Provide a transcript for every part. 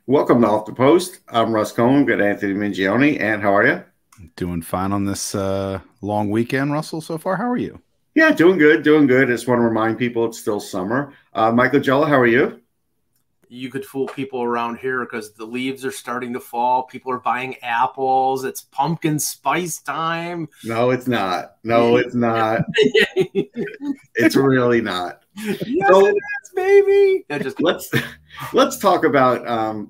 Welcome to Off the Post. I'm Russ Cohen. Good Anthony Mingioni. And how are you? Doing fine on this long weekend, Russell, so far. How are you? Yeah, doing good, doing good. I just want to remind people it's still summer. Mike Augello, how are you? You could fool people around here because the leaves are starting to fall. People are buying apples. It's pumpkin spice time. No, it's not. No, it's not. It's really not. Yes, so, it is, baby. Let's talk about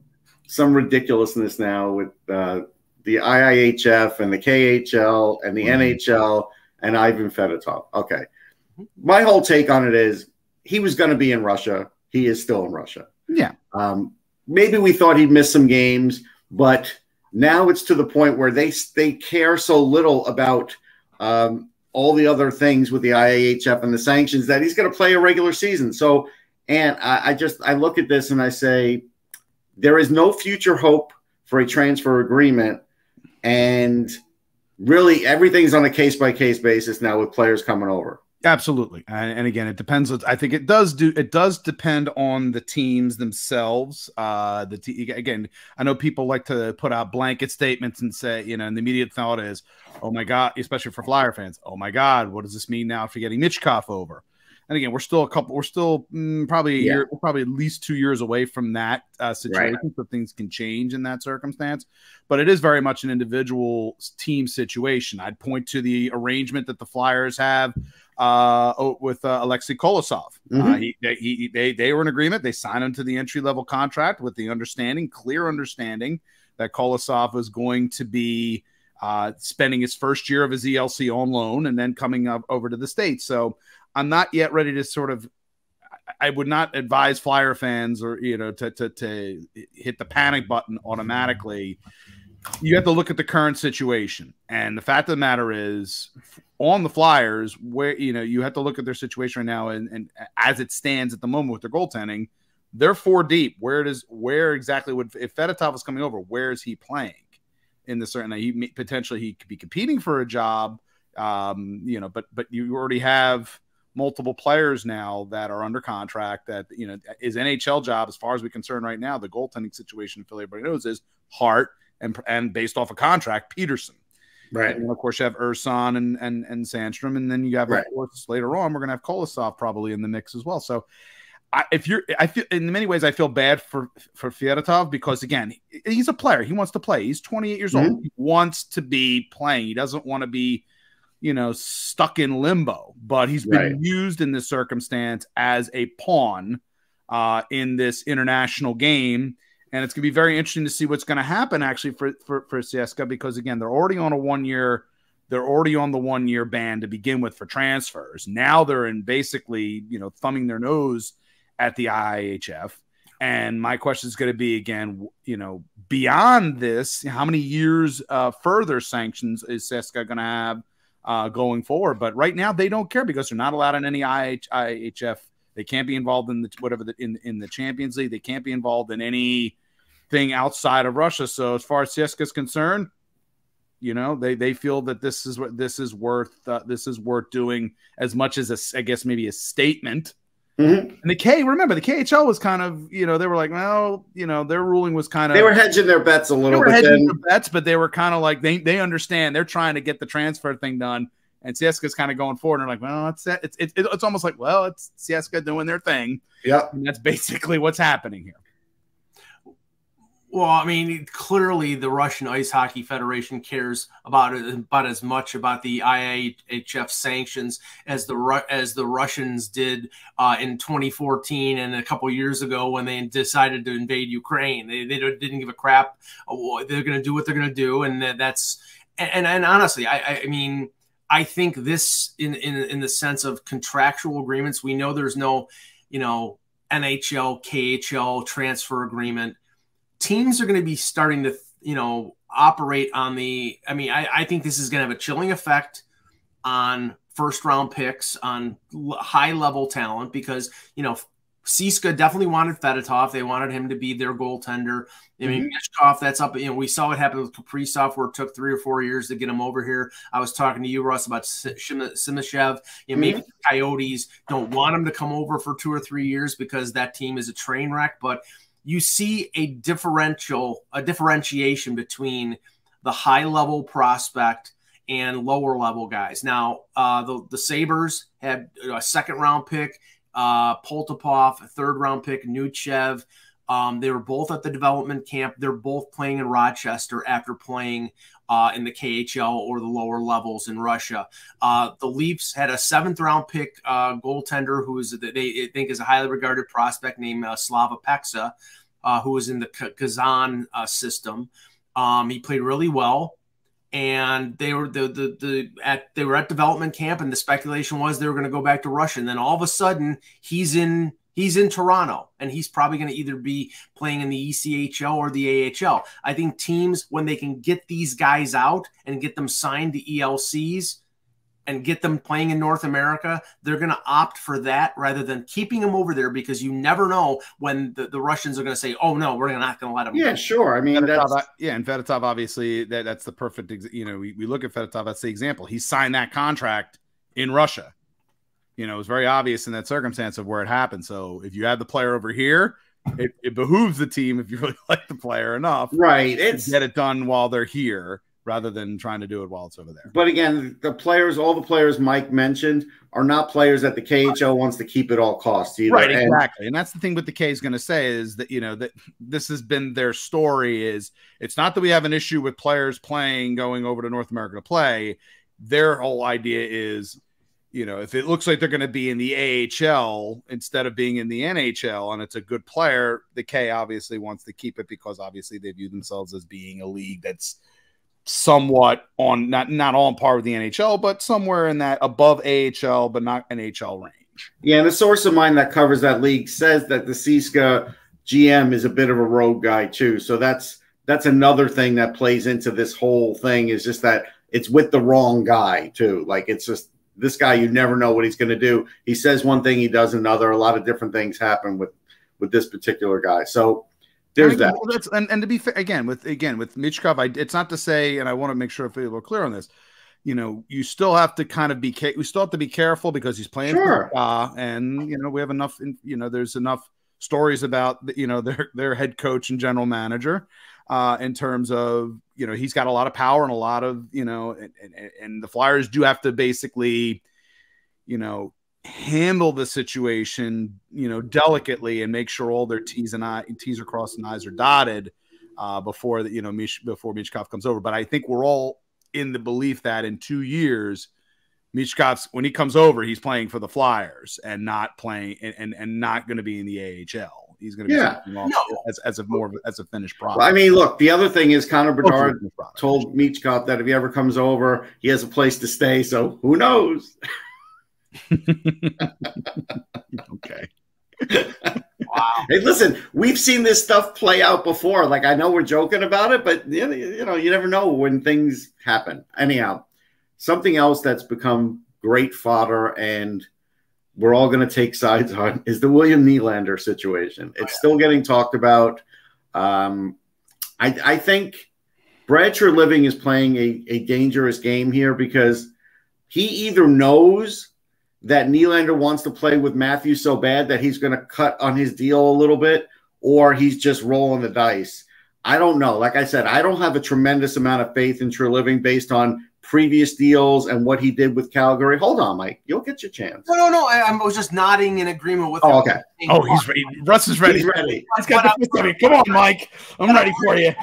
some ridiculousness now with the IIHF and the KHL and the NHL and Ivan Fedotov. Okay. My whole take on it is he was going to be in Russia. He is still in Russia. Yeah. Maybe we thought he'd miss some games, but now it's to the point where they care so little about all the other things with the IIHF and the sanctions that he's going to play a regular season. So, and I look at this and I say, there is no future hope for a transfer agreement. And really everything's on a case-by-case basis now with players coming over. Absolutely. And again, it depends. I think it does depend on the teams themselves. Again, I know people like to put out blanket statements and say, and the immediate thought is, oh my God, especially for Flyer fans, oh my God, what does this mean now for getting Michkov over? And again, we're still probably at least 2 years away from that situation, right. So things can change in that circumstance. But it is very much an individual team situation. I'd point to the arrangement that the Flyers have with Alexei Kolosov. They were in agreement. They signed him to the entry-level contract with the clear understanding that Kolosov was going to be spending his first year of his ELC on loan and then coming up over to the States. So I'm not yet ready to I would not advise Flyer fans or, to hit the panic button automatically. You have to look at the current situation. And the fact of the matter is, on the Flyers, where, you have to look at their situation right now. And as it stands at the moment with their goaltending, they're 4 deep. Where exactly if Fedotov is coming over, where is he playing in the certain, he could be competing for a job, but you already have multiple players now that are under contract that, his NHL job, as far as we're concerned right now, the goaltending situation, Philly, everybody knows, is Hart and based off a contract, Peterson. Right. And of course, you have Urson and Sandstrom, and then you have, of course, later on, we're going to have Kolosov probably in the mix as well. So I feel in many ways, I feel bad for Fedotov because, again, he's a player. He wants to play. He's 28 years old. He wants to be playing. He doesn't want to be, stuck in limbo, but he's been used in this circumstance as a pawn in this international game. And it's going to be very interesting to see what's going to happen actually for CSKA, because again, they're already on the 1 year ban to begin with for transfers. Now they're in basically, thumbing their nose at the IIHF. And my question is going to be again, beyond this, how many years further sanctions is CSKA going to have going forward? But right now they don't care because they're not allowed in any IIHF. They can't be involved in in the Champions League. They can't be involved in anything outside of Russia. So as far as CSKA is concerned, they feel that this is worth doing as much as I guess maybe a statement. And the KHL was kind of, they were like, well, their ruling was kind of, they were hedging their bets a little bit. But they were kind of like, they understand they're trying to get the transfer thing done. And CSKA's kind of going forward and they're like, well, it's almost like, well, it's CSKA doing their thing. Yeah. And that's basically what's happening here. Well, I mean, clearly the Russian Ice Hockey Federation cares about as much about the IIHF sanctions as the Russians did in 2014 and a couple years ago when they decided to invade Ukraine. They didn't give a crap. They're going to do what they're going to do, and that's and honestly, I mean, I think this in the sense of contractual agreements, we know there's no, NHL, KHL transfer agreement. Teams are going to be starting to, operate on the, I think this is going to have a chilling effect on first round picks, on high level talent, because, CSKA definitely wanted Fedotov. They wanted him to be their goaltender. I mean, Michkov, that's up. We saw what happened with Kaprizov, where it took 3 or 4 years to get him over here. I was talking to you, Russ, about Simashev. Maybe the Coyotes don't want him to come over for 2 or 3 years because that team is a train wreck. But you see a differentiation between the high-level prospect and lower-level guys. Now, the Sabres had a second-round pick, Poltapov, a third-round pick, Nuchev. They were both at the development camp. They're both playing in Rochester after playing in the KHL or the lower levels in Russia. The Leafs had a seventh-round pick goaltender who they think is a highly regarded prospect named Slava Peksa, who was in the Kazan system. He played really well. And they were at development camp, and the speculation was they were going to go back to Russia. And then all of a sudden, he's in Toronto, and he's probably going to either be playing in the ECHL or the AHL. I think teams, when they can get these guys out and get them signed to ELCs and get them playing in North America, they're going to opt for that rather than keeping them over there, because you never know when the Russians are going to say, "Oh no, we're not going to let them." Yeah, sure. I mean, and Fedotov, obviously, that's the perfect. We look at Fedotov. That's the example. He signed that contract in Russia. It was very obvious in that circumstance of where it happened. So if you have the player over here, it behooves the team, if you really like the player enough, right, to get it done while they're here, rather than trying to do it while it's over there. But again, all the players Mike mentioned are not players that the KHL wants to keep at all costs either. Right, exactly. And that's the thing what the K is going to say is that, that this has been their story is it's not that we have an issue with players going over to North America to play. Their whole idea is, if it looks like they're going to be in the AHL instead of being in the NHL and it's a good player, the K obviously wants to keep it because obviously they view themselves as being a league that's somewhat on not on par with the NHL, but somewhere in that above AHL, but not NHL range. Yeah, and a source of mine that covers that league says that the CSKA GM is a bit of a rogue guy too. So that's another thing that plays into this whole thing, is just that it's with the wrong guy too. Like, it's just this guy, you never know what he's going to do. He says one thing, he does another. A lot of different things happen with this particular guy. So there's that. And to be fair, again with Michkov, it's not to say, and I want to make sure people are clear on this. You still have to kind of we still have to be careful because he's playing. Sure. And we have enough. There's enough stories about their head coach and general manager, in terms of he's got a lot of power and a lot of and the Flyers do have to basically handle the situation delicately and make sure all their T's are crossed and I's are dotted before before Michkov comes over. But I think we're all in the belief that in 2 years, Michkov's, when he comes over, he's playing for the Flyers and not playing and not going to be in the AHL. He's going to be as a finished product. Well, I mean, look, the other thing is Connor Bedard told Michkov that if he ever comes over, he has a place to stay. So who knows? Okay. Wow. Hey, listen, we've seen this stuff play out before. Like, I know we're joking about it, but you never know when things happen. Anyhow, something else that's become great fodder and we're all going to take sides on is the William Nylander situation. It's still getting talked about. I think Brad Treliving is playing a dangerous game here because he either knows that Nylander wants to play with Matthews so bad that he's going to cut on his deal a little bit, or he's just rolling the dice. I don't know. Like I said, I don't have a tremendous amount of faith in Treliving based on previous deals and what he did with Calgary. Hold on, Mike. You'll get your chance. No. I was just nodding in agreement with him. Okay. Oh, he's ready. Russ is ready. He's ready. He's got the fist on it. Come on, Mike. I'm ready for you.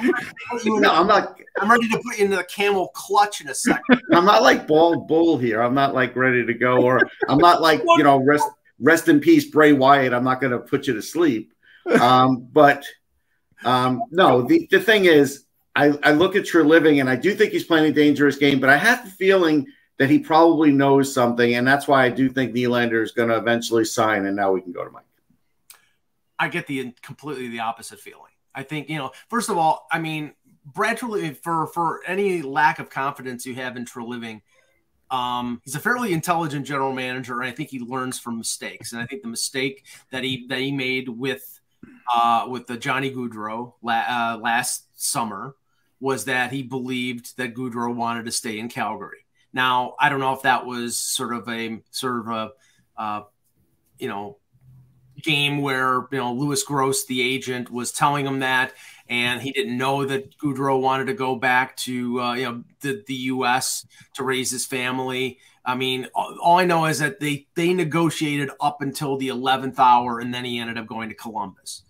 No, I'm not. I'm ready to put you into the camel clutch in a second. I'm not like bald bull here. I'm not like ready to go, or I'm not like, rest in peace, Bray Wyatt. I'm not going to put you to sleep. No, the thing is, I look at Treliving and I do think he's playing a dangerous game, but I have the feeling that he probably knows something, and that's why I do think Nylander is going to eventually sign, and now we can go to Mike. I get completely the opposite feeling. I think, first of all, I mean, Brad Treliving, for any lack of confidence you have in Treliving, he's a fairly intelligent general manager, and I think he learns from mistakes. And I think the mistake that he made with the Johnny Gaudreau last summer was that he believed that Gaudreau wanted to stay in Calgary. Now, I don't know if that was sort of a game where, you know, Louis Gross, the agent, was telling him that, and he didn't know that Goudreau wanted to go back to you know, the U.S. to raise his family. I mean, all I know is that they negotiated up until the 11th hour, and then he ended up going to Columbus.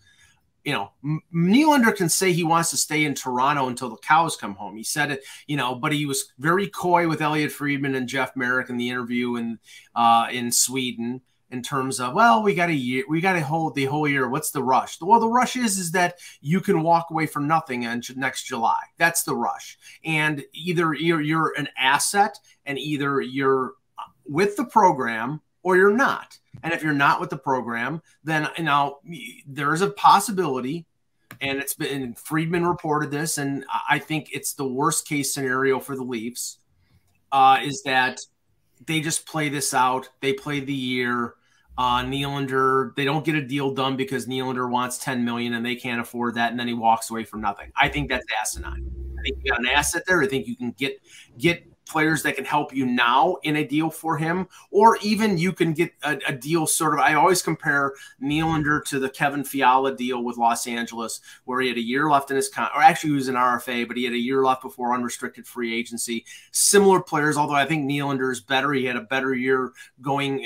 You know, Nylander can say he wants to stay in Toronto until the cows come home. He said it, you know, but he was very coy with Elliot Friedman and Jeff Merrick in the interview in Sweden, in terms of, well, we got a year, we got to hold the whole year. What's the rush? Well, the rush is that you can walk away for nothing next July. That's the rush. And either you're an asset, and either you're with the program or you're not. And if you're not with the program, then, you know, there is a possibility, and it's been, Friedman reported this, and I think it's the worst case scenario for the Leafs, is that they just play this out. They play the year. Nylander, they don't get a deal done because Nylander wants $10 million and they can't afford that, and then he walks away from nothing. I think that's asinine. I think you got an asset there. I think you can get players that can help you now in a deal for him, or even you can get a deal sort of. I always compare Nylander to the Kevin Fiala deal with Los Angeles, where he had a year left in his or actually he was an RFA, but he had a year left before unrestricted free agency. Similar players, although I think Nylander is better. He had a better year going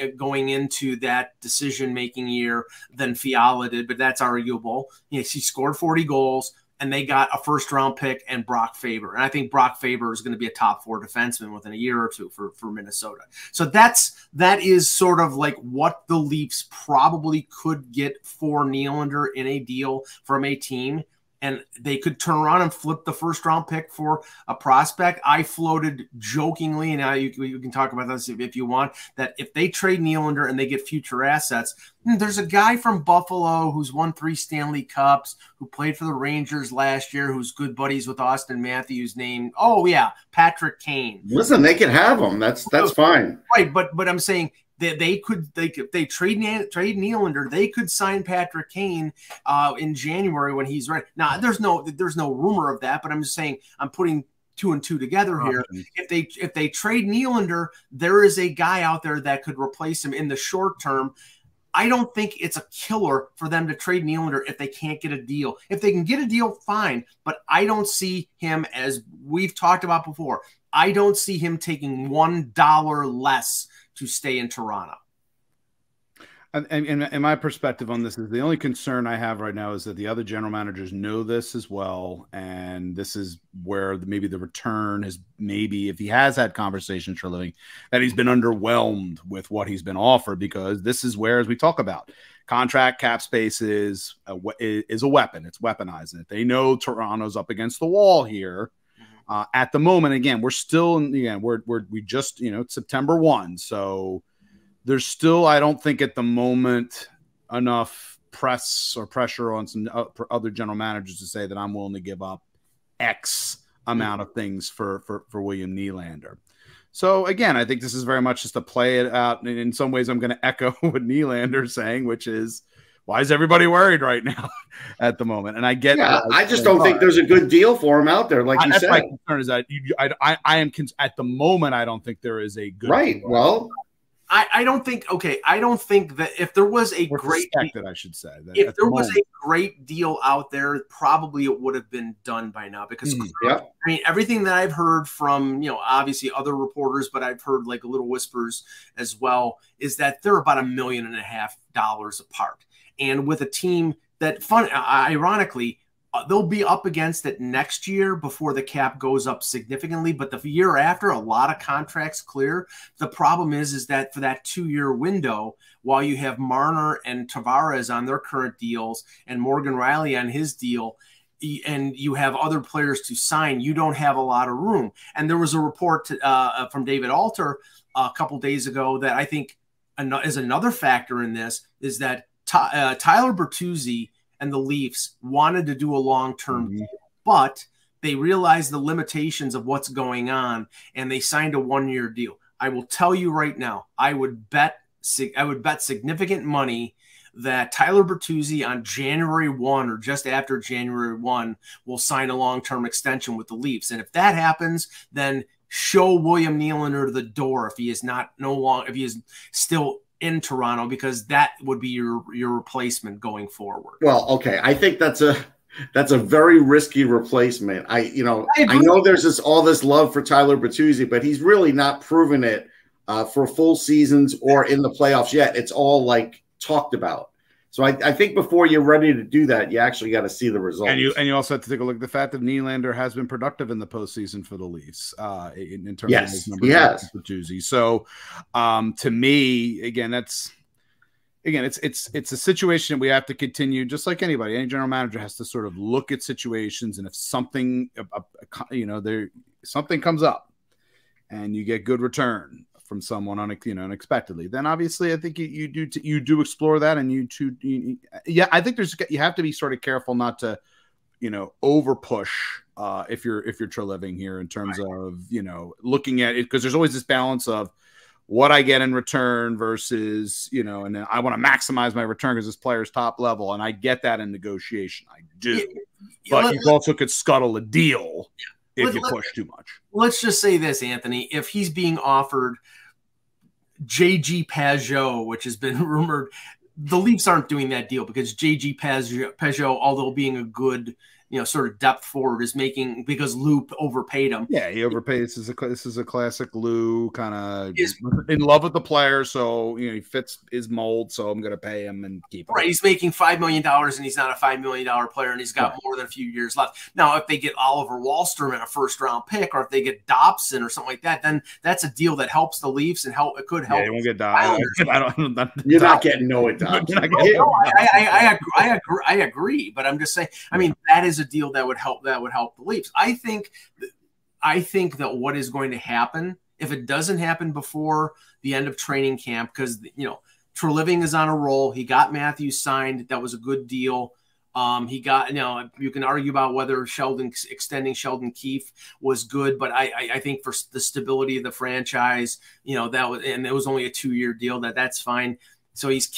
into that decision-making year than Fiala did, but that's arguable. Yes, he scored 40 goals. And they got a first-round pick and Brock Faber. And I think Brock Faber is going to be a top 4 defenseman within a year or two for Minnesota. So that is sort of like what the Leafs probably could get for Nylander in a deal from a team. And they could turn around and flip the first-round pick for a prospect. I floated jokingly, and now you can talk about this if you want, that if they trade Nylander and they get future assets, there's a guy from Buffalo who's won 3 Stanley Cups, who played for the Rangers last year, who's good buddies with Austin Matthews, named, Patrick Kane. Listen, they can have him. That's fine. Right, but I'm saying – they could if they trade Nylander, they could sign Patrick Kane in January when he's ready. Now there's no rumor of that, but I'm just saying I'm putting 2 and 2 together here. If they trade Nylander, there is a guy out there that could replace him in the short term. I don't think it's a killer for them to trade Nylander if they can't get a deal. If they can get a deal, fine, but I don't see him, as we've talked about before, I don't see him taking $1 less to stay in Toronto. And my perspective on this is the only concern I have right now is that the other general managers know this as well. And this is where maybe the return is, maybe if he has had conversations for a living, that he's been underwhelmed with what he's been offered, because this is where, as we talk about, contract cap space is a weapon. It's weaponizing it. They know Toronto's up against the wall here. At the moment, again, we're still we just, it's September 1. So there's still, I don't think at the moment, enough press or pressure on some other general managers to say that I'm willing to give up X amount of things for William Nylander. So again, I think this is very much just to play it out. And in some ways, I'm going to echo what Nylander's saying, which is, why is everybody worried right now at the moment? And I get, I just don't think there's a good deal for him out there. Like you said, my concern is that I am at the moment, I don't think there is a good deal. Well, I don't think that if there was a great deal, I should say that if there was a great deal out there, probably it would have been done by now, because I mean, everything that I've heard from, obviously other reporters, but I've heard like little whispers as well, is that they're about $1.5 million apart. And with a team that, ironically, they'll be up against it next year before the cap goes up significantly. But the year after, a lot of contracts clear. The problem is that for that 2-year window, while you have Marner and Tavares on their current deals and Morgan Riley on his deal, and you have other players to sign, you don't have a lot of room. And there was a report from David Alter a couple days ago that I think is another factor in this, is that Tyler Bertuzzi and the Leafs wanted to do a long-term deal, but they realized the limitations of what's going on, and they signed a 1-year deal. I will tell you right now, I would bet significant money that Tyler Bertuzzi on January 1 or just after January 1 will sign a long-term extension with the Leafs. And if that happens, then show William Nylander the door if he is still in Toronto, because that would be your replacement going forward. Well, okay, I think that's a very risky replacement. I know there's all this love for Tyler Bertuzzi, but he's really not proven it for full seasons or in the playoffs yet. It's all like talked about. So I think before you're ready to do that, you actually got to see the results. And you also have to take a look at the fact that Nylander has been productive in the postseason for the Leafs in terms of his numbers. Yes, Bertuzzi. So to me, again, it's a situation that we have to continue, just like anybody. Any general manager has to sort of look at situations, and if something, something comes up, and you get good return from someone unexpectedly, then obviously I think you do explore that, and I think you have to be sort of careful not to over push if you're Treliving here in terms of looking at it, because there's always this balance of what I get in return versus and then I want to maximize my return because this player's top level, and I get that in negotiation, I do, but you also could scuttle a deal if you push too much. Let's just say this, Anthony, if he's being offered JG Pageau, which has been rumored, the Leafs aren't doing that deal because JG Pageau, although being a good sort of depth forward, is making, because Lou overpaid him. Yeah, he overpaid. This is a classic Lou, kind of in love with the player, so he fits his mold. So I'm going to pay him and keep him. Right, he's making $5 million, and he's not a $5 million player, and he's got more than a few years left. Now, if they get Oliver Wahlstrom in a first-round pick, or if they get Dobson or something like that, then that's a deal that helps the Leafs and it could help. Yeah, you won't get Dobson. You're not getting Noah Dobson. I agree, but I'm just saying. I mean, that is a deal that would help the Leafs. I think that what is going to happen, if it doesn't happen before the end of training camp, because Treliving is on a roll. He got Matthews signed. That was a good deal. He got, you can argue about whether extending Sheldon Keefe was good, but I think for the stability of the franchise, and it was only a 2-year deal, that's fine. So he's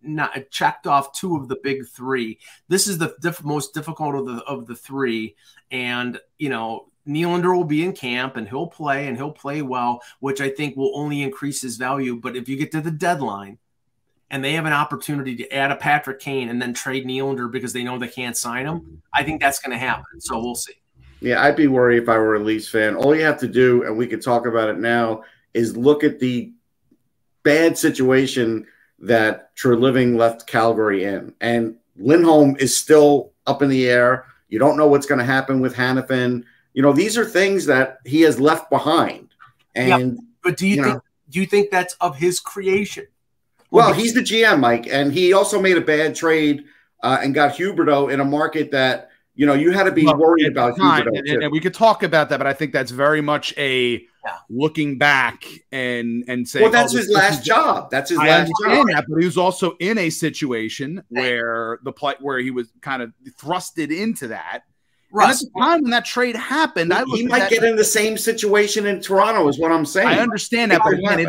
not checked off 2 of the big 3. This is the most difficult of the 3, and Nylander will be in camp, and he'll play well, which I think will only increase his value. But if you get to the deadline and they have an opportunity to add a Patrick Kane and then trade Nylander because they know they can't sign him, I think that's going to happen. So we'll see. Yeah, I'd be worried if I were a Leafs fan. All you have to do, and we could talk about it now, is look at the bad situation that Treliving left Calgary in. And Lindholm is still up in the air. You don't know what's going to happen with Hannafin. These are things that he has left behind. And but do you think that's of his creation? Well, he's the GM, Mike, and he also made a bad trade and got Huberdeau in a market that you had to be worried about Huberdeau. And we could talk about that, but I think that's very much looking back and saying, well, that's his last job. That's his last job. That, but he was also in a situation where where he was kind of thrusted into that. Russ, at the time when that trade happened, he might get in the same situation in Toronto, is what I'm saying. I understand that, but again,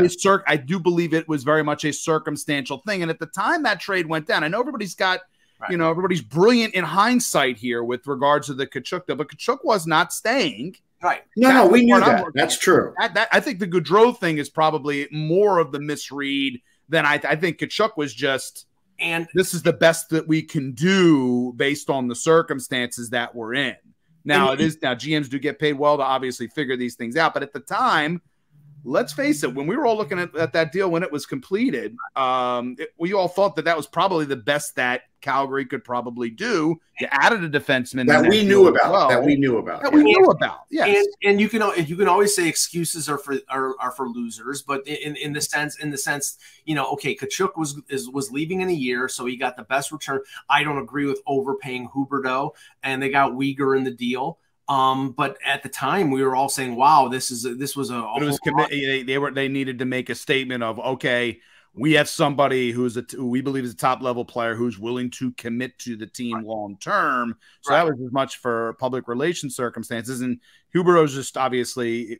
I do believe it was very much a circumstantial thing. And at the time that trade went down, I know everybody's got, everybody's brilliant in hindsight here with regards to the Tkachuk deal, but Tkachuk was not staying. Right. No, we knew that. That's true. I think the Gaudreau thing is probably more of the misread than I think Tkachuk was just. And this is the best that we can do based on the circumstances that we're in. Now GMs do get paid well to obviously figure these things out. But at the time, let's face it, when we were all looking at that deal when it was completed, we all thought that was probably the best that Calgary could probably do. You added a defenseman that we knew about. That we knew about. Yes. And you can always say excuses are for losers, but in the sense, okay, Tkachuk was leaving in a year, so he got the best return. I don't agree with overpaying Huberdeau, and they got Weegar in the deal. But at the time we were all saying, wow, this was they needed to make a statement of, okay, we have somebody who we believe is a top level player who's willing to commit to the team long term. So that was as much for public relations circumstances. And Huberdeau's just obviously,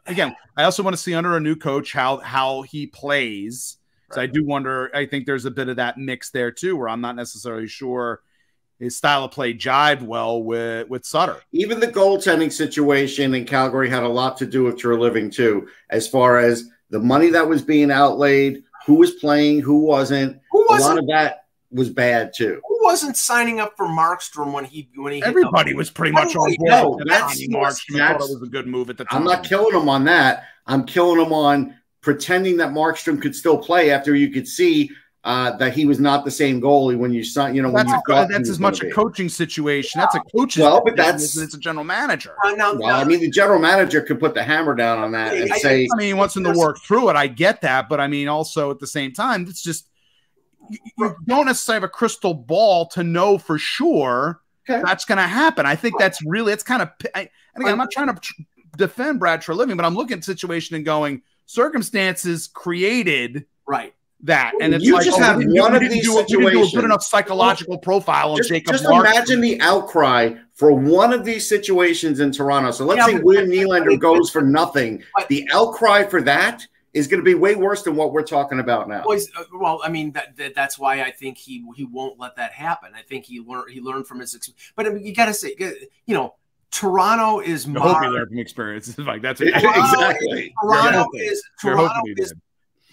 again, I also want to see under a new coach how he plays. So I do wonder, I think there's a bit of that mix there too, where I'm not necessarily sure his style of play jived well with Sutter. Even the goaltending situation in Calgary had a lot to do with Treliving too, as far as the money that was being outlaid, who was playing, who wasn't. A lot of that was bad too. Who wasn't signing up for Markstrom when he everybody was pretty much on board. No, Markstrom thought it was a good move at the time. I'm not killing him on that. I'm killing him on pretending that Markstrom could still play after you could see that he was not the same goalie when you saw, you know, when you thought that's as much a coaching situation. That's a coach's. Well, but it's a general manager. I mean, the general manager could put the hammer down on that and say, I mean, he wants him to work through it. I get that, but I mean, also at the same time, it's just you don't necessarily have a crystal ball to know for sure that's going to happen. I think that's really it's kind of. And again, I'm not trying to defend Brad Treliving, but I'm looking at the situation and going, circumstances created that, and it's you like, just have one of these situations. We didn't do a good enough psychological profile on Jacob. Just imagine the outcry for one of these situations in Toronto. So let's say William Nylander goes for nothing. The outcry for that is going to be way worse than what we're talking about now. Well, I mean that's why I think he won't let that happen. I think he learned from his experience. But I mean, you got to say, you know, Toronto is. I hope he learned from experience. Like that's exactly.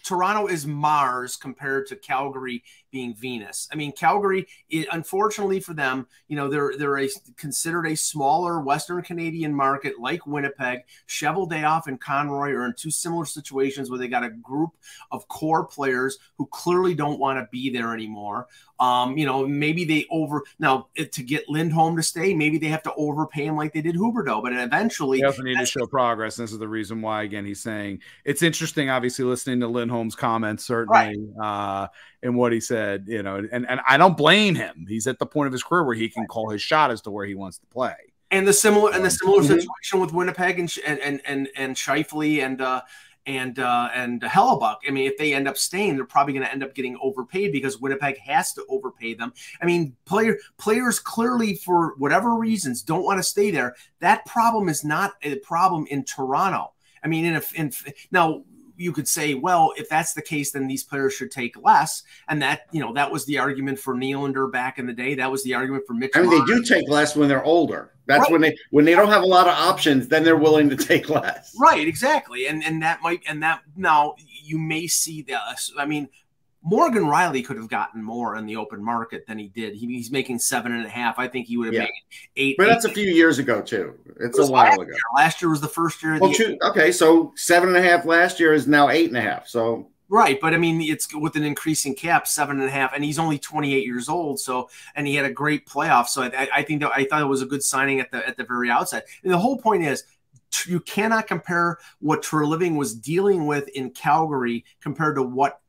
Toronto is Mars compared to Calgary being Venus. I mean, Calgary, unfortunately for them, you know, they're considered a smaller Western Canadian market like Winnipeg. Cheveldayoff and Conroy are in two similar situations where they got a group of core players who clearly don't want to be there anymore. You know, maybe they to get Lindholm to stay, maybe they have to overpay him like they did Huberdeau, but eventually they also need to show progress. And this is the reason why, again, he's saying it's interesting, obviously, listening to Lindholm's comments, certainly, and what he said, you know, and I don't blame him. He's at the point of his career where he can call his shot as to where he wants to play. And the similar situation with Winnipeg and Scheifele and Hellebuck. I mean, if they end up staying, they're probably going to end up getting overpaid because Winnipeg has to overpay them. I mean, players clearly, for whatever reasons, don't want to stay there. That problem is not a problem in Toronto. I mean, now you could say, well, if that's the case, then these players should take less. And that, you know, that was the argument for Nylander back in the day. That was the argument for Mitch. I mean, they do take less when they're older. That's when they don't have a lot of options, then they're willing to take less. Right, exactly. And that now you may see that. I mean, Morgan Riley could have gotten more in the open market than he did. He's making 7.5. I think he would have made 8. But that's a few years ago too. It's a while ago. Last year was the first year. Okay, so 7.5 last year is now 8.5. So right, but I mean, it's with an increasing cap, 7.5, and he's only 28 years old. So, and he had a great playoff. So I thought it was a good signing at the very outset. And the whole point is, you cannot compare what Treliving was dealing with in Calgary compared to what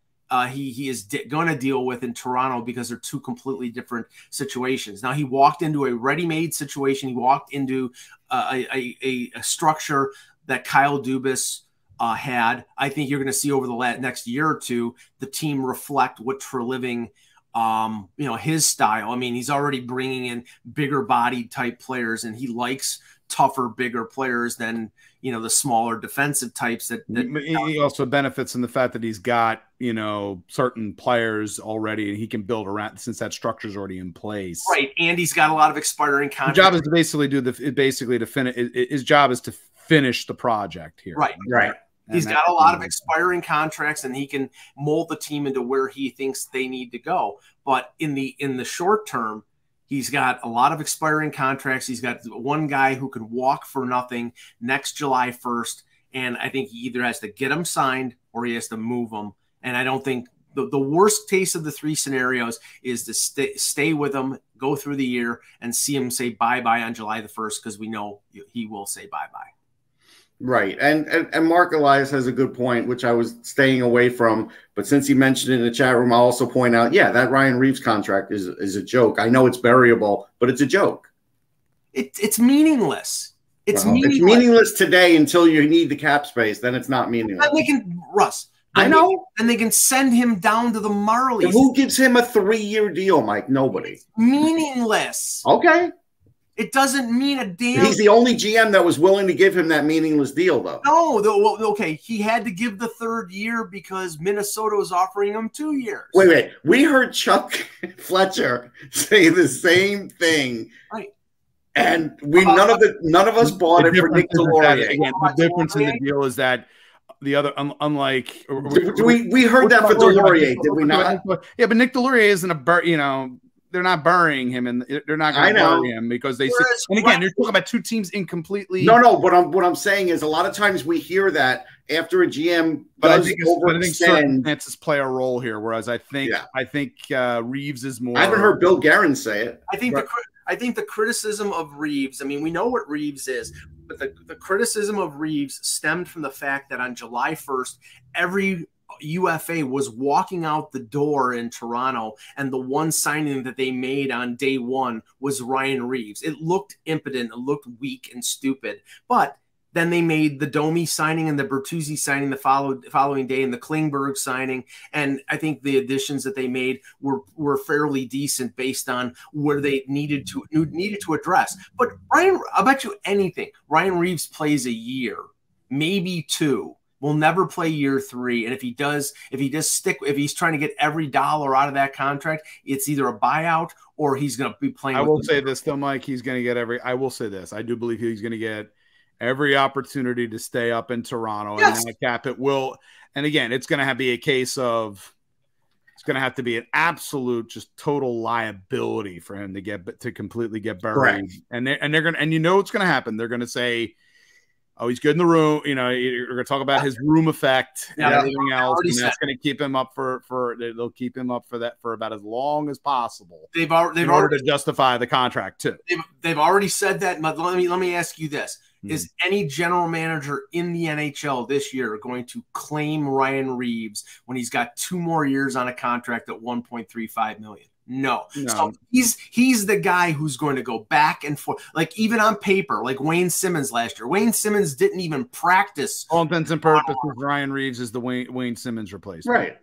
he is going to deal with in Toronto, because they're two completely different situations. Now, he walked into a ready-made situation. He walked into a structure that Kyle Dubas had. I think you're going to see over the next year or two the team reflect what Treliving, you know, his style. I mean, he's already bringing in bigger bodied type players, and he likes tougher, bigger players than, you know, the smaller defensive types that he also benefits in the fact that he's got, you know, certain players already, and he can build around since that structure's already in place. Right. And he's got a lot of expiring contracts. His job is to basically to finish. His job is to finish the project here. Right. He's got a lot of expiring contracts, and he can mold the team into where he thinks they need to go. But in the short term, he's got a lot of expiring contracts. He's got one guy who can walk for nothing next July 1st. And I think he either has to get him signed or he has to move him. And I don't think the worst case of the three scenarios is to stay with him, go through the year, and see him say bye-bye on July the 1st, because we know he will say bye-bye. Right. And Mark Elias has a good point, which I was staying away from. But since he mentioned it in the chat room, I'll also point out, that Ryan Reeves contract is a joke. I know it's variable, but it's a joke. It's meaningless. It's meaningless today until you need the cap space. Then it's not meaningless. And they can, Russ. I know. And they can send him down to the Marlies. And who gives him a 3-year deal, Mike? Nobody. It's meaningless. Okay. It doesn't mean a damn. He's the only GM that was willing to give him that meaningless deal, though. No, okay. He had to give the 3rd year because Minnesota was offering him 2 years. Wait. We heard Chuck Fletcher say the same thing. Right. And none of us bought it for Nick Deloria. Again, the difference in the deal is that unlike we heard that for Delorier, did we not? Yeah, but Nick Delorier isn't they're not burying him, and they're not going to bury him because they. And again, you're talking about two teams incompletely. No. What I'm saying is, a lot of times we hear that after a GM does overextend, circumstances play a role here. Whereas I think Reeves is more. I haven't heard Bill Guerin say it. I think the criticism of Reeves. I mean, we know what Reeves is, but the criticism of Reeves stemmed from the fact that on July 1st, every UFA was walking out the door in Toronto, and the one signing that they made on day one was Ryan Reeves. It looked impotent, it looked weak and stupid, but then they made the Domi signing and the Bertuzzi signing the following day, and the Klingberg signing, and I think the additions that they made were fairly decent based on where they needed to address. But I'll bet you anything, Ryan Reeves plays a year, maybe two. Will never play year 3, and if he's trying to get every dollar out of that contract, it's either a buyout or he's going to be playing. I will say this though, Mike. He's going to get I will say this. I do believe he's going to get every opportunity to stay up in Toronto, and that cap it will. And again, it's going to be a case of it's going to have to be an absolute, just total liability for him to completely get buried. Correct. And they're going to, and what's going to happen? They're going to say, oh, he's good in the room. You're going to talk about his room effect and everything else. And that's going to keep him up they'll keep him up for that for about as long as possible. They've already to justify the contract too. They've already said that. But let me ask you this. Is any general manager in the NHL this year going to claim Ryan Reeves when he's got 2 more years on a contract at $1.35 million? No. So he's the guy who's going to go back and forth, like even on paper, like Wayne Simmons last year. Wayne Simmons didn't even practice. All intents and purposes, Ryan Reeves is the Wayne Simmons replacement. Right.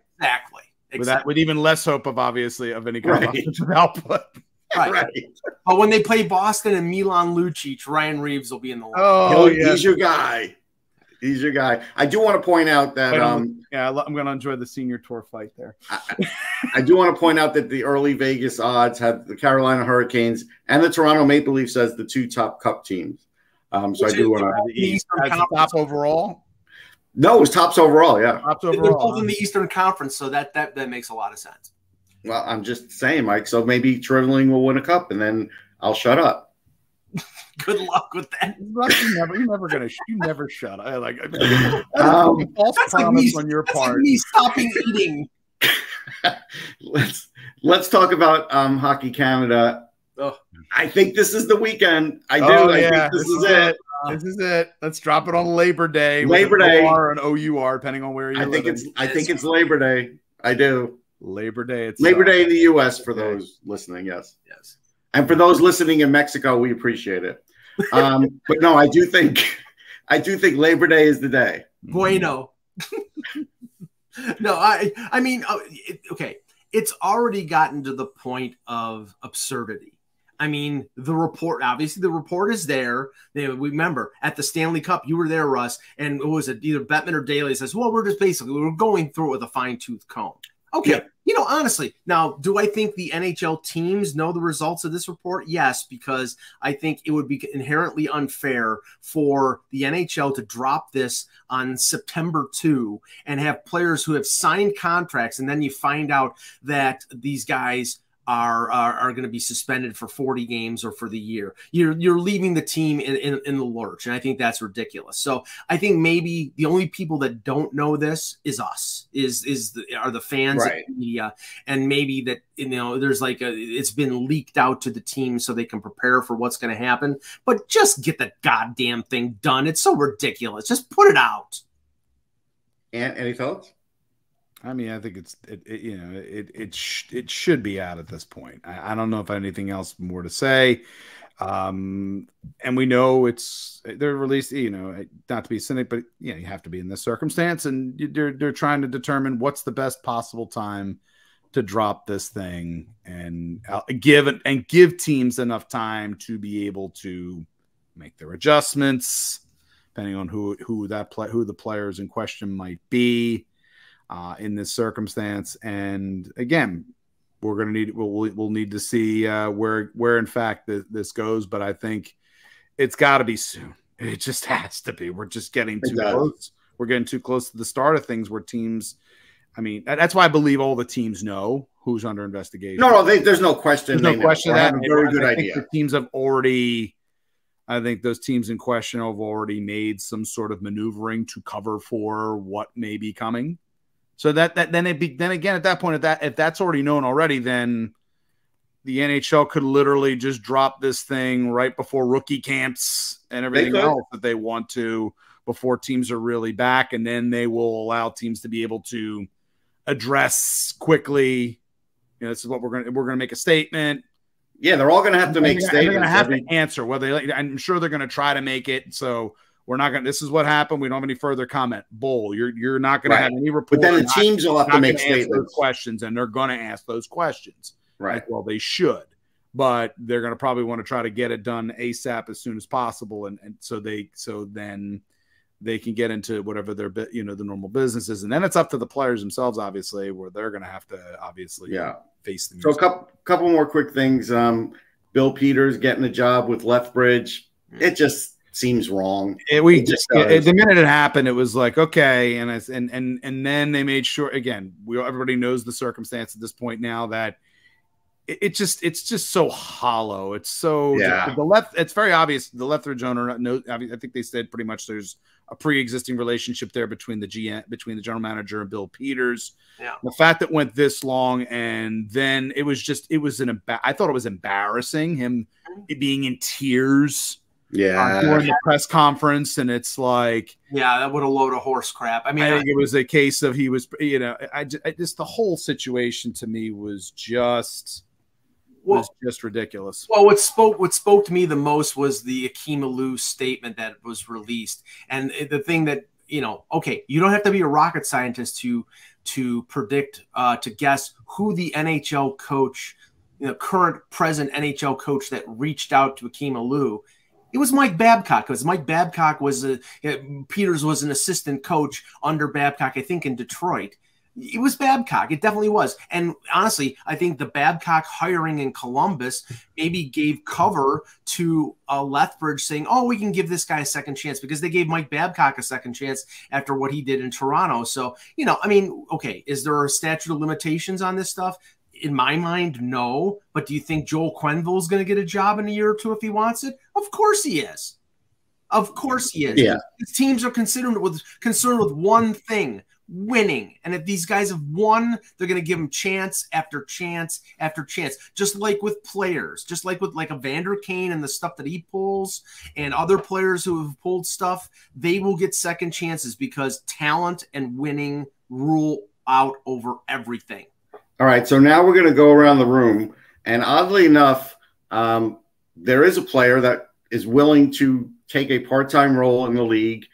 Exactly. With even less hope of any kind of offensive output. Right. But when they play Boston and Milan Lucic, Ryan Reeves will be in the line. Oh, he's your guy. He's your guy. I do want to point out that I'm going to enjoy the senior tour fight there. I do want to point out that the early Vegas odds have the Carolina Hurricanes and the Toronto Maple Leafs as the 2 top Cup teams. So I do want to top overall. No, it was tops overall. Yeah, tops overall. They're both in the Eastern Conference, so that makes a lot of sense. Well, I'm just saying, Mike. So maybe Trivling will win a cup, and then I'll shut up. Good luck with that. You never shut up. False promise on your part. Me stopping eating. Let's talk about Hockey Canada. Oh. I think this is the weekend. I think this is it. This is it. Let's drop it on Labor Day. Labor Day or an OUR, depending on where you're living. I think it's Labor Day. I do. Labor Day. It's Labor Day in the U.S. for those listening. Yes. And for those listening in Mexico, we appreciate it. But no, I do think Labor Day is the day. Bueno. No, I mean, okay. It's already gotten to the point of absurdity. I mean, obviously the report is there. Remember, at the Stanley Cup, you were there, Russ, and it was either Bettman or Daly says, well, we're going through it with a fine-tooth comb. Okay. Yeah. Honestly, now, do I think the NHL teams know the results of this report? Yes, because I think it would be inherently unfair for the NHL to drop this on September 2 and have players who have signed contracts, and then you find out that these guys are going to be suspended for 40 games or for the year. You're leaving the team in the lurch, and I think that's ridiculous. So I think maybe the only people that don't know this is us, are the fans and the media, and maybe that there's it's been leaked out to the team so they can prepare for what's going to happen. But just get the goddamn thing done. It's so ridiculous. Just put it out. And any thoughts? I mean, I think it should be out at this point. I don't know if I have anything else more to say. And we know they're released, not to be cynic, but you have to be in this circumstance, and they're trying to determine what's the best possible time to drop this thing and give teams enough time to be able to make their adjustments, depending on who the players in question might be. In this circumstance, and again, we'll need to see where in fact this goes. But I think it's got to be soon. It just has to be. We're just getting too close. we're getting too close to the start of things where teams. I mean, that's why I believe all the teams know who's under investigation. No, there's no question. There's no question of that. Have a very good idea. The teams have already. I think those teams in question have already made some sort of maneuvering to cover for what may be coming. So then again at that point, if that's already known already, then the NHL could literally just drop this thing right before rookie camps and everything else that they want to before teams are really back, and then they will allow teams to be able to address quickly. You know, this is what we're going to make a statement. Yeah, they're all going to have to make statements. They're going to have to answer whether I'm sure they're going to try to make it. So we're not going to, this is what happened. We don't have any further comment. Bull, you're not going to have any report. But then the teams will have to make statements. Questions, and they're going to ask those questions. Right. Like, well, they should, but they're going to probably want to try to get it done ASAP as soon as possible. And so then they can get into whatever their, the normal business is. And then it's up to the players themselves, obviously, where they're going to have to face the music. So a couple more quick things. Bill Peters getting a job with Lethbridge. It just seems wrong. The minute it happened, it was like, okay. And then they made sure, again, everybody knows the circumstance at this point now that it's just so hollow. It's so it's very obvious. The Lethbridge owner knows. I think they said pretty much there's a pre-existing relationship there between the general manager and Bill Peters. Yeah. The fact that it went this long, and then I thought it was embarrassing, him being in tears. Yeah. During the press conference, and it's like, that would a load of horse crap. I mean, I think it was a case of he was, I just the whole situation to me was just ridiculous. Well, what spoke to me the most was the Akeem Alou statement that was released, and the thing that okay, you don't have to be a rocket scientist to predict, to guess who the NHL coach, current present NHL coach that reached out to Akeem Alou. It was Mike Babcock, because Mike Babcock Peters was an assistant coach under Babcock, I think, in Detroit. It was Babcock. It definitely was. And honestly, I think the Babcock hiring in Columbus maybe gave cover to Lethbridge saying, oh, we can give this guy a second chance, because they gave Mike Babcock a second chance after what he did in Toronto. So, I mean, okay, is there a statute of limitations on this stuff? In my mind, no. But do you think Joel Quenneville is going to get a job in a year or two if he wants it? Of course he is. Of course he is. Yeah. His teams are concerned with one thing: winning. And if these guys have won, they're going to give them chance after chance after chance. Just like with players, just like with a Vander Kane and the stuff that he pulls, and other players who have pulled stuff, they will get second chances because talent and winning rule out over everything. All right, so now we're going to go around the room, and oddly enough, there is a player that is willing to take a part-time role in the league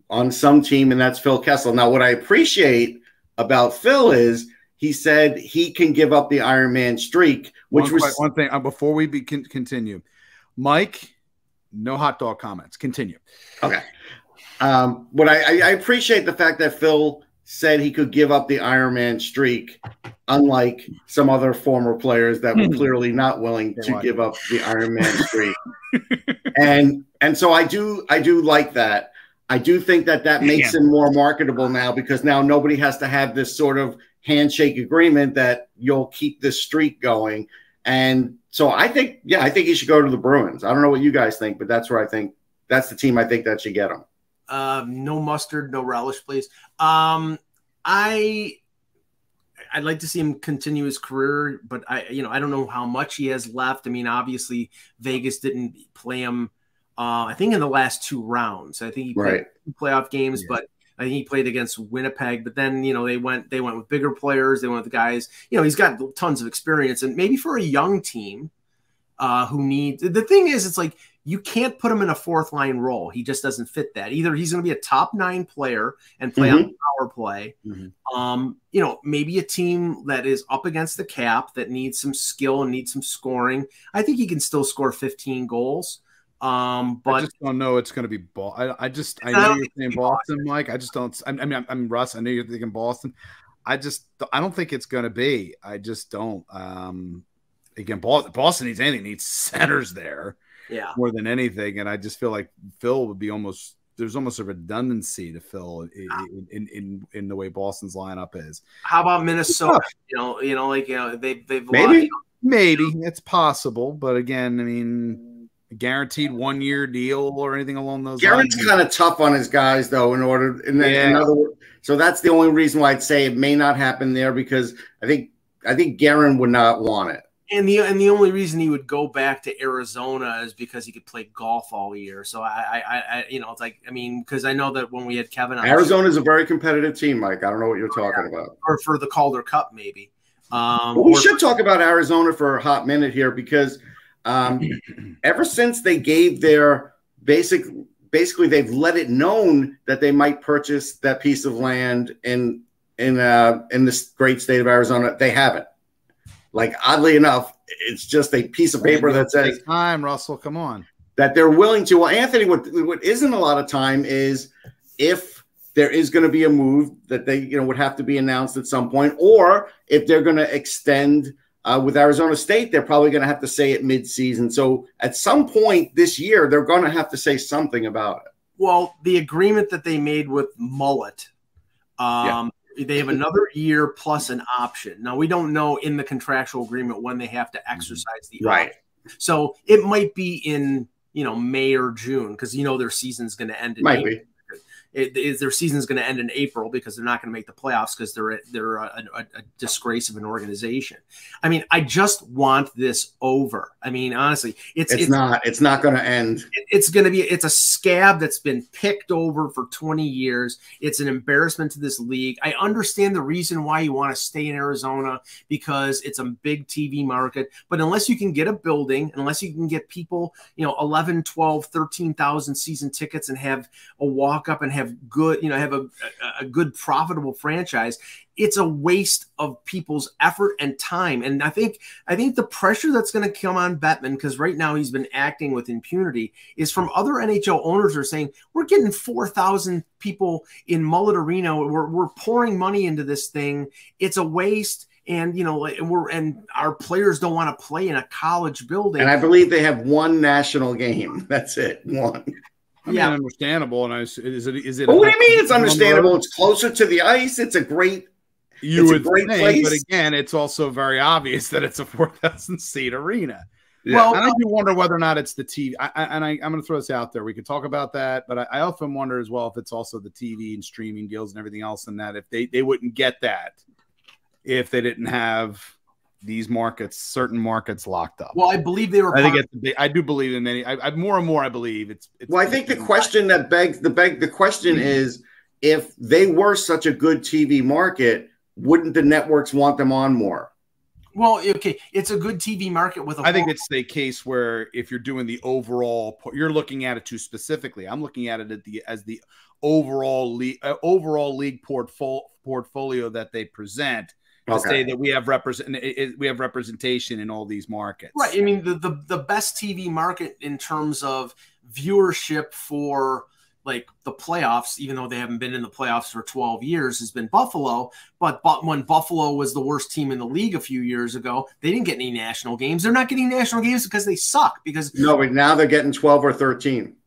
on some team, and that's Phil Kessel. Now, what I appreciate about Phil is he said he can give up the Iron Man streak, which was one thing before we continue. Mike, no hot dog comments. Continue. Okay. But I appreciate the fact that Phil said he could give up the Iron Man streak, unlike some other former players that were clearly not willing to give up the Iron Man streak. and so I do like that. I do think that makes him more marketable now, because now nobody has to have this sort of handshake agreement that you'll keep this streak going. And so I think he should go to the Bruins. I don't know what you guys think, but that's where I think that's the team I think that should get him. No mustard, no relish, please. I'd like to see him continue his career, but I don't know how much he has left. I mean, obviously Vegas didn't play him. I think in the last 2 rounds. I think he played 2 playoff games, but I think he played against Winnipeg. But then they went with bigger players. They went with the guys. He's got tons of experience, and maybe for a young team who needs. The thing is, it's like, you can't put him in a 4th line role. He just doesn't fit that. Either he's going to be a top 9 player and play on the power play. Maybe a team that is up against the cap that needs some skill and needs some scoring. I think he can still score 15 goals. But I just don't know it's going to be Boston. I know you're saying Boston, Mike. I just don't. I'm Russ. I know you're thinking Boston. I don't think it's going to be. I just don't. Again, Boston needs anything. Needs centers there. Yeah, more than anything, and I just feel like Phil would be almost there's almost a redundancy to fill in the way Boston's lineup is. How about Minnesota? They've maybe it's possible, but again, I mean, guaranteed 1 year deal or anything along those lines. Garen's kind of tough on his guys, though. In other words, so that's the only reason why I'd say it may not happen there, because I think Garen would not want it. And the only reason he would go back to Arizona is because he could play golf all year. So it's like, I mean, because I know that when we had Kevin on, Arizona is a very competitive team, Mike. I don't know what you're talking about. Or for the Calder Cup, maybe. We should talk about Arizona for a hot minute here, because ever since they gave their basically they've let it known that they might purchase that piece of land in this great state of Arizona. They haven't. Like, oddly enough, it's just a piece of paper that says time, Russell, come on, that they're willing to. Well, Anthony, what isn't a lot of time is if there is going to be a move that they would have to be announced at some point, or if they're going to extend with Arizona State, they're probably going to have to say it mid-season. So at some point this year, they're going to have to say something about it. Well, the agreement that they made with Mullet, they have another year plus an option. Now, we don't know in the contractual agreement when they have to exercise the option. So it might be in May or June, because their season's going to end in April. Their season's going to end in April because they're not going to make the playoffs because they're a disgrace of an organization. I mean, I just want this over. I mean, honestly, it's not going to end. It's a scab that's been picked over for 20 years. It's an embarrassment to this league. I understand the reason why you want to stay in Arizona, because it's a big TV market, but unless you can get a building, unless you can get people, 11, 12, 13,000 season tickets and have a walk up and have good, have a good profitable franchise, it's a waste of people's effort and time. And I think the pressure that's going to come on Bettman, because right now he's been acting with impunity, is from other NHL owners who are saying, we're getting 4,000 people in Mullet Arena. We're pouring money into this thing. It's a waste. And, and our players don't want to play in a college building. And I believe they have one national game. That's it. One. I mean, understandable. And is it? Well, what do you mean it's understandable? It's closer to the ice. It's a great. You would think, place. But again, it's also very obvious that it's a 4,000 seat arena. Yeah. Well, and I do wonder whether or not it's the TV. I'm going to throw this out there. We could talk about that, but I often wonder as well if it's also the TV and streaming deals and everything else, and that if they wouldn't get that if they didn't have these markets, certain markets locked up. Well, I believe they were. I do believe in many. I more and more I believe it's. Well, I think the question that the question is, if they were such a good TV market, wouldn't the networks want them on more? Well, okay, it's a good TV market with. I think it's the case where if you're doing the overall, you're looking at it too specifically. I'm looking at it as the overall league portfolio that they present. To say that we have representation in all these markets, right? I mean, the best TV market in terms of viewership for like the playoffs, even though they haven't been in the playoffs for 12 years, has been Buffalo. But when Buffalo was the worst team in the league a few years ago, they didn't get any national games. They're not getting national games because they suck. But now they're getting 12 or 13.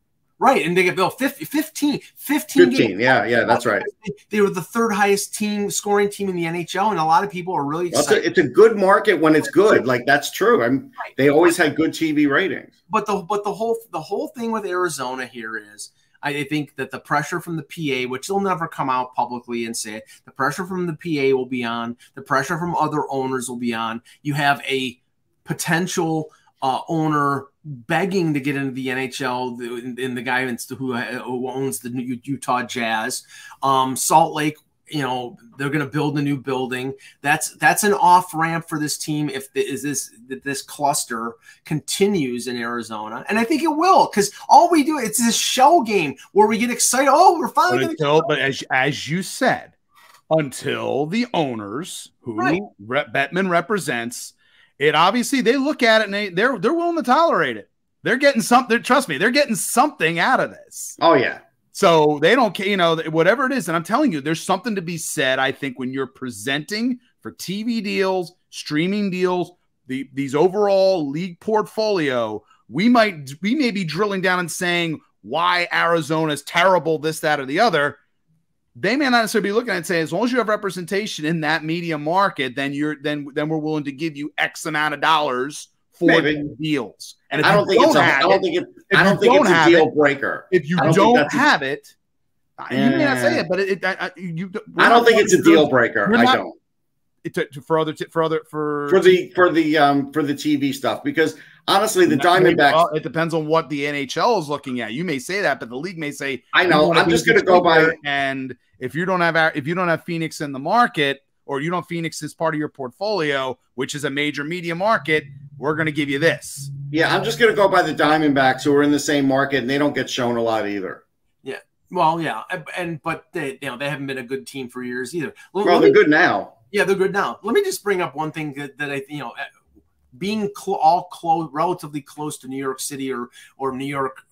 Right, and they get 15 games. Yeah, that's right. They were the third highest scoring team in the NHL, and a lot of people are really excited. It's a good market when it's good. Like, that's true. They always had good TV ratings. But the whole thing with Arizona here is, I think that the pressure from the PA, which they'll never come out publicly and say it, the pressure from the PA will be on. The pressure from other owners will be on. You have a potential owner begging to get into the NHL, in the guy who owns the Utah Jazz. Salt Lake, they're going to build a new building. That's an off ramp for this team if this cluster continues in Arizona, and I think it will, because all we do, it's this shell game where we get excited. Oh, we're finally. But as you said, until the owners who Bettman represents. It obviously, they look at it and they're willing to tolerate it. They're getting something. Trust me, they're getting something out of this. Oh yeah. So they don't care, whatever it is. And I'm telling you, there's something to be said. I think when you're presenting for TV deals, streaming deals, these overall league portfolio, we may be drilling down and saying why Arizona is terrible, this, that, or the other. They may not necessarily be looking at it and say, as long as you have representation in that media market, then we're willing to give you X amount of dollars for the deals. And if I don't think it's a deal breaker. If you don't have it, you may not say it, but I don't think it's a deal breaker. I don't. For the TV stuff, because honestly, the Diamondbacks. Well, it depends on what the NHL is looking at. You may say that, but the league may say, I know. I'm just going to go by. And if you don't have Phoenix in the market, or you don't Phoenix as part of your portfolio, which is a major media market, we're going to give you this. Yeah, I'm just going to go by the Diamondbacks, who are in the same market, and they don't get shown a lot either. Yeah. Well, yeah, but they haven't been a good team for years either. Well, they're good now. Yeah, they're good now. Let me just bring up one thing that I, being relatively close to New York City or New York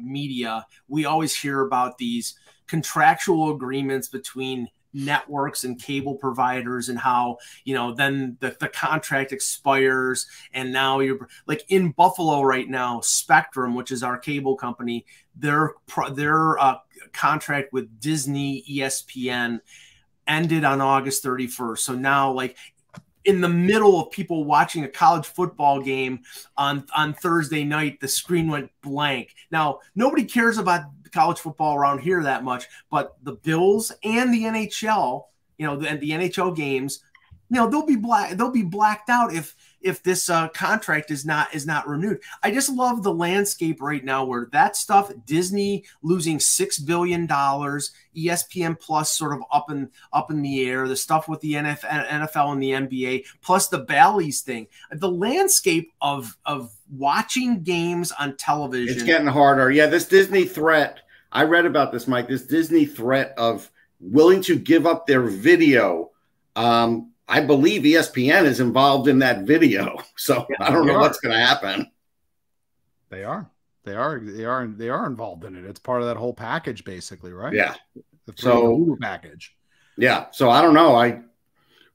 media, we always hear about these contractual agreements between networks and cable providers, and how then the contract expires, and now you're like in Buffalo right now. Spectrum, which is our cable company, their contract with Disney ESPN ended on August 31st. So now, like, in the middle of people watching a college football game on Thursday night, the screen went blank. Now, nobody cares about college football around here that much, but the Bills and the NHL, and the NHL games, they'll be blacked out if this contract is not renewed. I just love the landscape right now where that stuff, Disney losing $6 billion, ESPN Plus sort of up in the air, the stuff with the NFL and the NBA, plus the Bally's thing. The landscape of watching games on television. It's getting harder. Yeah, this Disney threat, I read about this, Mike, this Disney threat of willing to give up their video. I believe ESPN is involved in that video, so yeah, I don't know what's going to happen. They are involved in it. It's part of that whole package, basically, right? Yeah. The package. Yeah. So I don't know.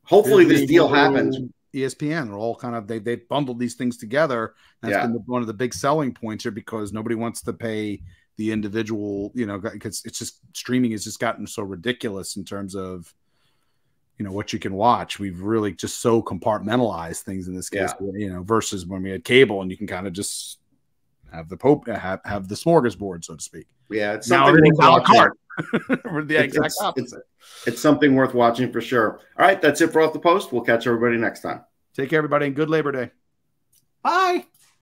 Hopefully this deal happens. ESPN are all kind of they bundled these things together. That's been one of the big selling points here, because nobody wants to pay the individual, because it's just streaming has just gotten so ridiculous in terms of what you can watch. We've really just so compartmentalized things in this case, versus when we had cable and you can kind of just have the have the smorgasbord, so to speak. Yeah, it's now everything's a la carte. We're the exact opposite. It's something worth watching for sure. All right, that's it for Off the Post. We'll catch everybody next time. Take care, everybody, and good Labor Day. Bye.